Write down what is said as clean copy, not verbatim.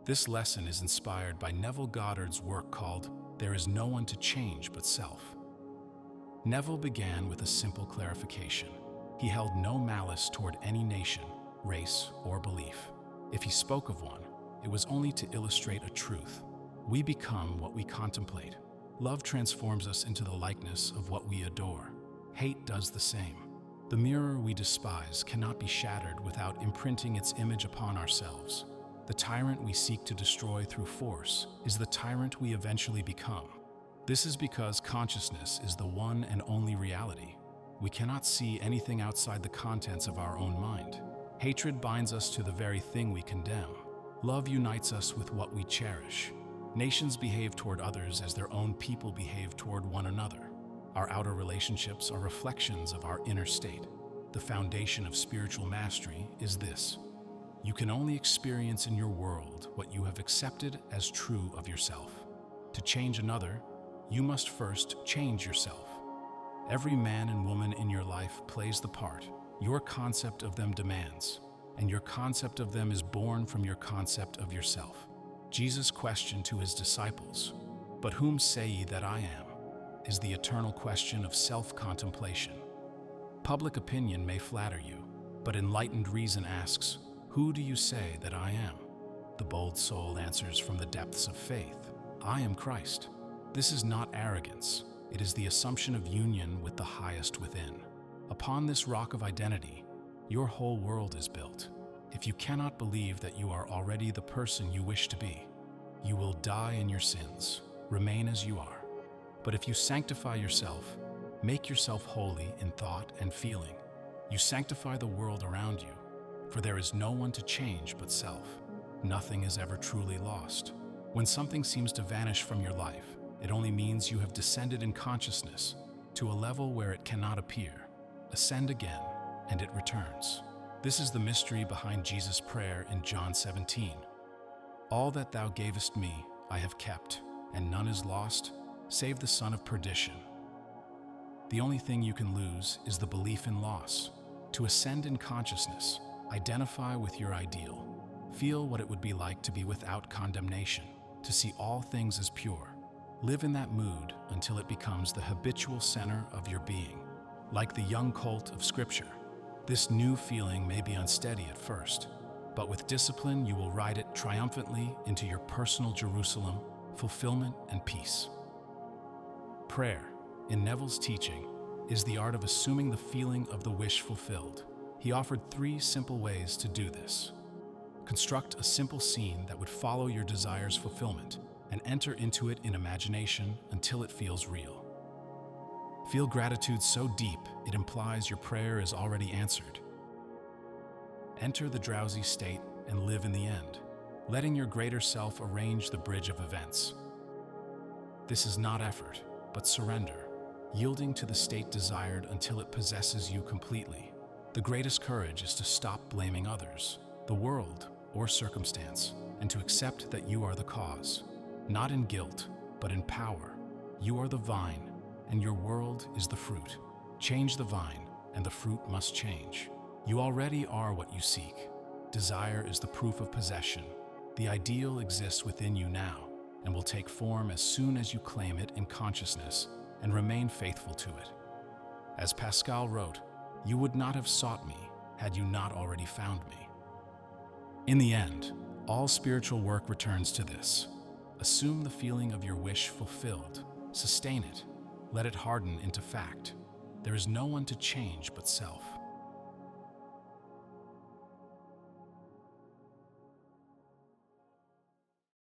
This lesson is inspired by Neville Goddard's work called There Is No One to Change But Self. Neville began with a simple clarification. He held no malice toward any nation, race, or belief. If he spoke of one, it was only to illustrate a truth. We become what we contemplate. Love transforms us into the likeness of what we adore. Hate does the same. The mirror we despise cannot be shattered without imprinting its image upon ourselves. The tyrant we seek to destroy through force is the tyrant we eventually become. This is because consciousness is the one and only reality. We cannot see anything outside the contents of our own mind. Hatred binds us to the very thing we condemn. Love unites us with what we cherish. Nations behave toward others as their own people behave toward one another. Our outer relationships are reflections of our inner state. The foundation of spiritual mastery is this: you can only experience in your world what you have accepted as true of yourself. To change another, you must first change yourself. Every man and woman in your life plays the part your concept of them demands, and your concept of them is born from your concept of yourself. Jesus' question to his disciples, "But whom say ye that I am?" is the eternal question of self-contemplation. Public opinion may flatter you, but enlightened reason asks, "Who do you say that I am?" The bold soul answers from the depths of faith, "I am Christ." This is not arrogance. It is the assumption of union with the highest within. Upon this rock of identity, your whole world is built. If you cannot believe that you are already the person you wish to be, you will die in your sins, remain as you are. But if you sanctify yourself, make yourself holy in thought and feeling, you sanctify the world around you. For there is no one to change but self. Nothing is ever truly lost. When something seems to vanish from your life, it only means you have descended in consciousness to a level where it cannot appear. Ascend again, and it returns. This is the mystery behind Jesus' prayer in John 17. "All that thou gavest me, I have kept, and none is lost, save the son of perdition." The only thing you can lose is the belief in loss. To ascend in consciousness, identify with your ideal. Feel what it would be like to be without condemnation, to see all things as pure. Live in that mood until it becomes the habitual center of your being. Like the young colt of Scripture, this new feeling may be unsteady at first, but with discipline you will ride it triumphantly into your personal Jerusalem, fulfillment, and peace. Prayer, in Neville's teaching, is the art of assuming the feeling of the wish fulfilled. He offered 3 simple ways to do this. Construct a simple scene that would follow your desire's fulfillment and enter into it in imagination until it feels real. Feel gratitude so deep it implies your prayer is already answered. Enter the drowsy state and live in the end, letting your greater self arrange the bridge of events. This is not effort, but surrender, yielding to the state desired until it possesses you completely. The greatest courage is to stop blaming others, the world, or circumstance, and to accept that you are the cause. Not in guilt, but in power. You are the vine, and your world is the fruit. Change the vine, and the fruit must change. You already are what you seek. Desire is the proof of possession. The ideal exists within you now, and will take form as soon as you claim it in consciousness and remain faithful to it. As Pascal wrote, "You would not have sought me had you not already found me." In the end, all spiritual work returns to this. Assume the feeling of your wish fulfilled. Sustain it. Let it harden into fact. There is no one to change but self.